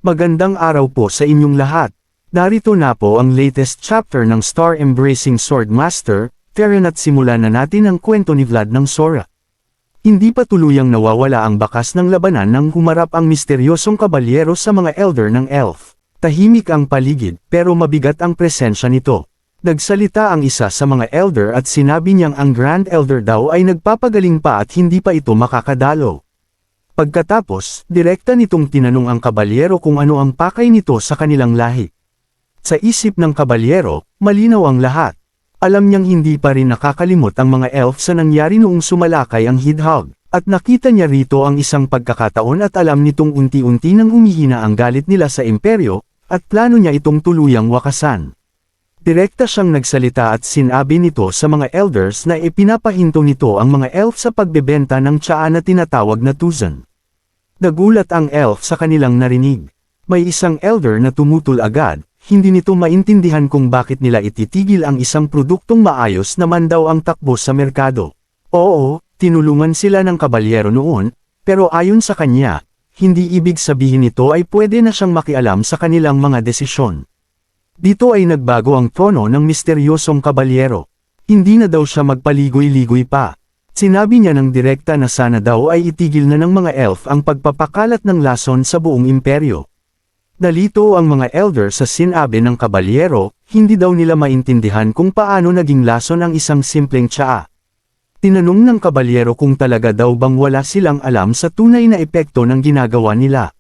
Magandang araw po sa inyong lahat. Narito na po ang latest chapter ng Star Embracing Swordmaster, Terran at simulan na natin ang kwento ni Vlad ng Sora. Hindi pa tuluyang nawawala ang bakas ng labanan nang humarap ang misteryosong kabalyero sa mga elder ng elf. Tahimik ang paligid pero mabigat ang presensya nito. Nagsalita ang isa sa mga elder at sinabi niyang ang Grand Elder daw ay nagpapagaling pa at hindi pa ito makakadalo. Pagkatapos, direkta nitong tinanong ang kabalyero kung ano ang pakay nito sa kanilang lahi. Sa isip ng kabalyero, malinaw ang lahat. Alam niyang hindi pa rin nakakalimot ang mga elf sa nangyari noong sumalakay ang Hidhogg, at nakita niya rito ang isang pagkakataon at alam nitong unti-unti nang humihina ang galit nila sa imperyo, at plano niya itong tuluyang wakasan. Direkta siyang nagsalita at sinabi nito sa mga elders na ipinapahinto nito ang mga elf sa pagbebenta ng tsaa na tinatawag na Tuzan. Nagulat ang elf sa kanilang narinig. May isang elder na tumutol agad, hindi nito maintindihan kung bakit nila ititigil ang isang produktong maayos naman daw ang takbo sa merkado. Oo, tinulungan sila ng kabalyero noon, pero ayon sa kanya, hindi ibig sabihin nito ay pwede na siyang makialam sa kanilang mga desisyon. Dito ay nagbago ang tono ng misteryosong kabalyero. Hindi na daw siya magpaligoy-ligoy pa. Sinabi niya ng direkta na sana daw ay itigil na ng mga elf ang pagpapakalat ng lason sa buong imperyo. Nalito ang mga elder sa sinabi ng kabalyero, hindi daw nila maintindihan kung paano naging lason ang isang simpleng tsaa. Tinanong ng kabalyero kung talaga daw bang wala silang alam sa tunay na epekto ng ginagawa nila.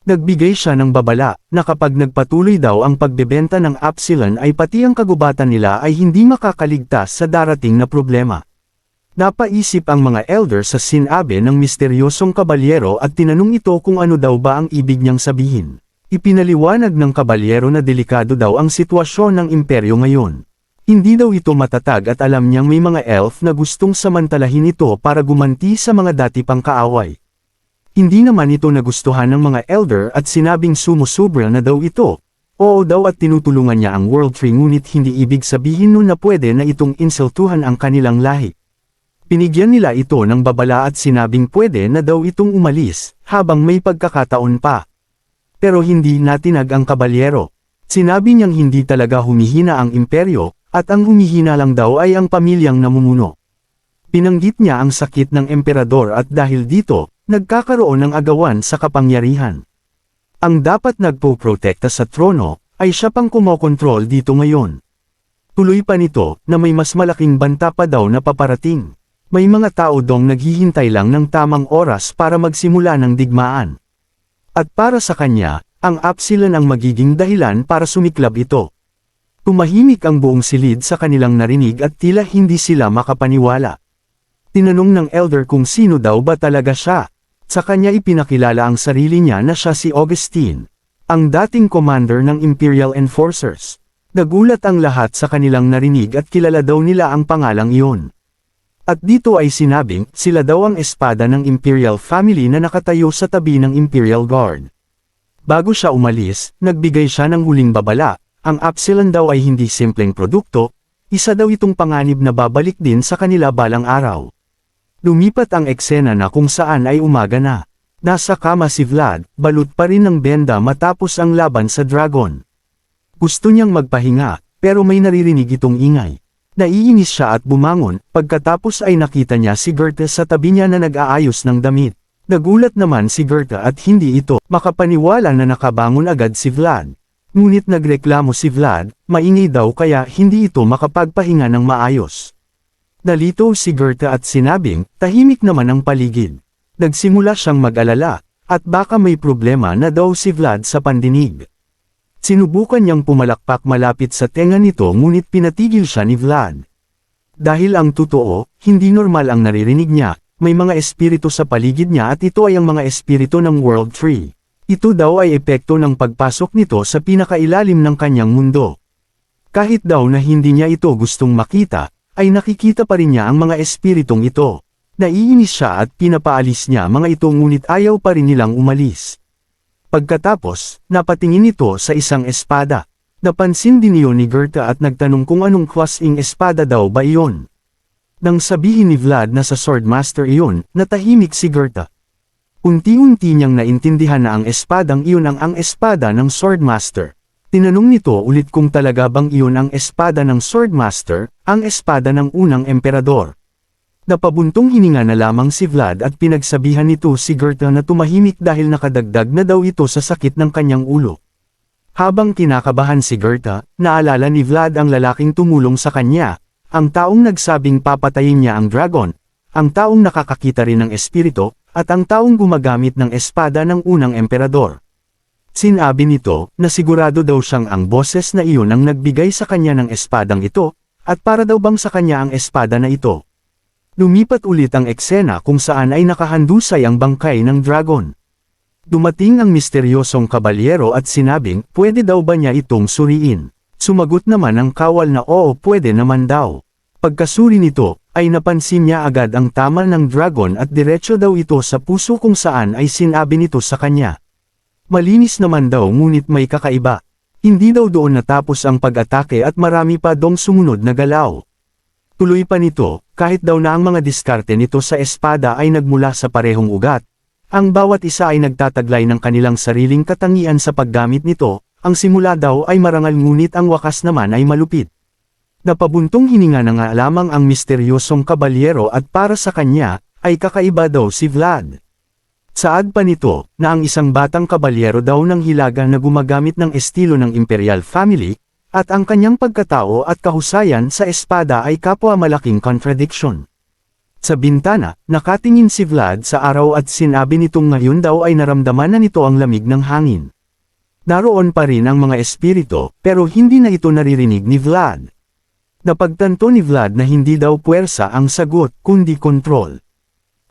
Nagbigay siya ng babala, na kapag nagpatuloy daw ang pagbebenta ng Absilon ay pati ang kagubatan nila ay hindi makakaligtas sa darating na problema. Napaisip ang mga elder sa sinabi ng misteryosong kabalyero at tinanong ito kung ano daw ba ang ibig niyang sabihin. Ipinaliwanag ng kabalyero na delikado daw ang sitwasyon ng imperyo ngayon. Hindi daw ito matatag at alam niyang may mga elf na gustong samantalahin ito para gumanti sa mga dati pang kaaway. Hindi naman ito nagustuhan ng mga elder at sinabing sumusubra na daw ito. Oo daw at tinutulungan niya ang World Tree ngunit hindi ibig sabihin nun na pwede na itong insultuhan ang kanilang lahi. Pinigyan nila ito ng babala at sinabing pwede na daw itong umalis, habang may pagkakataon pa. Pero hindi natinag ang kabalyero. Sinabi niyang hindi talaga humihina ang imperyo, at ang humihina lang daw ay ang pamilyang namumuno. Pinanggit niya ang sakit ng emperador at dahil dito, nagkakaroon ng agawan sa kapangyarihan. Ang dapat nagpoprotekta sa trono, ay siya pang kumokontrol dito ngayon. Tuloy pa nito, na may mas malaking banta pa daw na paparating. May mga tao dong naghihintay lang ng tamang oras para magsimula ng digmaan. At para sa kanya, ang Absilon ang magiging dahilan para sumiklab ito. Tumahimik ang buong silid sa kanilang narinig at tila hindi sila makapaniwala. Tinanong ng elder kung sino daw ba talaga siya. Sa kanya ipinakilala ang sarili niya na siya si Augustine, ang dating commander ng Imperial Enforcers. Nagulat ang lahat sa kanilang narinig at kilala daw nila ang pangalang iyon. At dito ay sinabing, sila daw ang espada ng Imperial family na nakatayo sa tabi ng Imperial Guard. Bago siya umalis, nagbigay siya ng huling babala, ang Absilon daw ay hindi simpleng produkto, isa daw itong panganib na babalik din sa kanila balang araw. Lumipat ang eksena na kung saan ay umaga na. Nasa kama si Vlad, balut pa rin ng benda matapos ang laban sa dragon. Gusto niyang magpahinga, pero may naririnig itong ingay. Naiinis siya at bumangon, pagkatapos ay nakita niya si Gerta sa tabi niya na nag-aayos ng damit. Nagulat naman si Gerta at hindi ito makapaniwala na nakabangon agad si Vlad. Ngunit nagreklamo si Vlad, maingay daw kaya hindi ito makapagpahinga ng maayos. Nalito si Gerta at sinabing, tahimik naman ang paligid. Nagsimula siyang mag-alala, at baka may problema na daw si Vlad sa pandinig. Sinubukan niyang pumalakpak malapit sa tenga nito ngunit pinatigil siya ni Vlad. Dahil ang totoo, hindi normal ang naririnig niya, may mga espiritu sa paligid niya at ito ay ang mga espiritu ng World Tree. Ito daw ay epekto ng pagpasok nito sa pinakailalim ng kanyang mundo. Kahit daw na hindi niya ito gustong makita, ay nakikita pa rin niya ang mga espiritong ito. Naiinis siya at pinapaalis niya mga ito ngunit ayaw pa rin nilang umalis. Pagkatapos, napatingin ito sa isang espada. Napansin din iyon ni Gerta at nagtanong kung anong klaseng espada daw ba iyon. Nang sabihin ni Vlad na sa Swordmaster iyon, natahimik si Gerta. Unti-unti niyang naintindihan na ang espadang iyon ang espada ng Swordmaster. Tinanong nito ulit kung talaga bang iyon ang espada ng Swordmaster, ang espada ng unang emperador. Napabuntong hininga na lamang si Vlad at pinagsabihan nito si Gerta na tumahimik dahil nakadagdag na daw ito sa sakit ng kanyang ulo. Habang kinakabahan si Gerta, naalala ni Vlad ang lalaking tumulong sa kanya, ang taong nagsabing papatayin niya ang dragon, ang taong nakakakita rin ng espiritu, at ang taong gumagamit ng espada ng unang emperador. Sinabi nito na sigurado daw siyang ang boses na iyon ang nagbigay sa kanya ng espadang ito, at para daw bang sa kanya ang espada na ito. Lumipat ulit ang eksena kung saan ay nakahandusay ang bangkay ng dragon. Dumating ang misteryosong kabalyero at sinabing pwede daw ba niya itong suriin. Sumagot naman ang kawal na oo pwede naman daw. Pagkasuri nito, ay napansin niya agad ang tama ng dragon at diretso daw ito sa puso kung saan ay sinabi nito sa kanya. Malinis naman daw ngunit may kakaiba. Hindi daw doon natapos ang pag-atake at marami pa dong sumunod na galaw. Tuloy pa nito, kahit daw na ang mga diskarte nito sa espada ay nagmula sa parehong ugat, ang bawat isa ay nagtataglay ng kanilang sariling katangian sa paggamit nito, ang simula daw ay marangal ngunit ang wakas naman ay malupit. Napabuntong hininga na nga lamang ang misteryosong kabalyero at para sa kanya, ay kakaiba daw si Vlad. Saad pa nito, na ang isang batang kabalyero daw ng Hilaga na gumagamit ng estilo ng imperial family, at ang kanyang pagkatao at kahusayan sa espada ay kapwa malaking contradiction. Sa bintana, nakatingin si Vlad sa araw at sinabi nitong ngayon daw ay naramdaman na nito ang lamig ng hangin. Naroon pa rin ang mga espiritu, pero hindi na ito naririnig ni Vlad. Napagtanto ni Vlad na hindi daw puwersa ang sagot, kundi kontrol.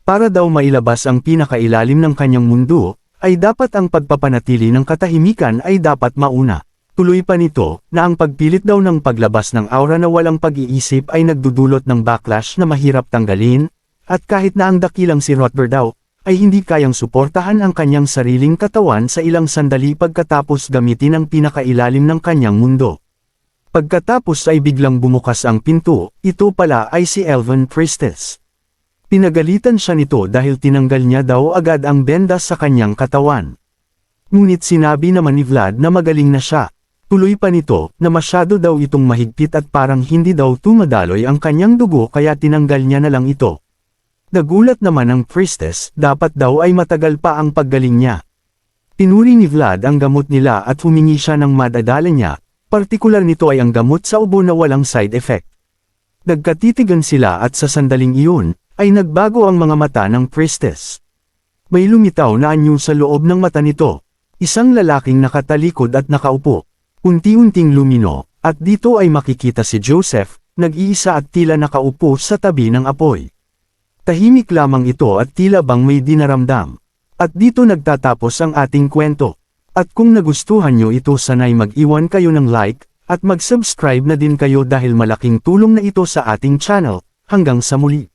Para daw mailabas ang pinakailalim ng kanyang mundo, ay dapat ang pagpapanatili ng katahimikan ay dapat mauna. Tuloy pa nito, na ang pagpilit daw ng paglabas ng aura na walang pag-iisip ay nagdudulot ng backlash na mahirap tanggalin, at kahit na ang dakilang si Rotber daw, ay hindi kayang suportahan ang kanyang sariling katawan sa ilang sandali pagkatapos gamitin ang pinakailalim ng kanyang mundo. Pagkatapos ay biglang bumukas ang pinto, ito pala ay si Elven Priestess. Pinagalitan siya nito dahil tinanggal niya daw agad ang benda sa kanyang katawan. Ngunit sinabi naman ni Vlad na magaling na siya. Tuloy pa nito na masyado daw itong mahigpit at parang hindi daw tumadaloy ang kanyang dugo kaya tinanggal niya na lang ito. Nagulat naman ang priestess, dapat daw ay matagal pa ang paggaling niya. Pinuri ni Vlad ang gamot nila at humingi siya ng madadala niya. Partikular nito ay ang gamot sa ubo na walang side effect. Nagkatitigan sila at sa sandaling iyon, ay nagbago ang mga mata ng priestess. May lumitaw na anyo sa loob ng mata nito. Isang lalaking nakatalikod at nakaupo. Unti-unting lumino, at dito ay makikita si Joseph, nag-iisa at tila nakaupo sa tabi ng apoy. Tahimik lamang ito at tila bang may dinaramdam. At dito nagtatapos ang ating kwento. At kung nagustuhan nyo ito sanay mag-iwan kayo ng like, at mag-subscribe na din kayo dahil malaking tulong na ito sa ating channel. Hanggang sa muli.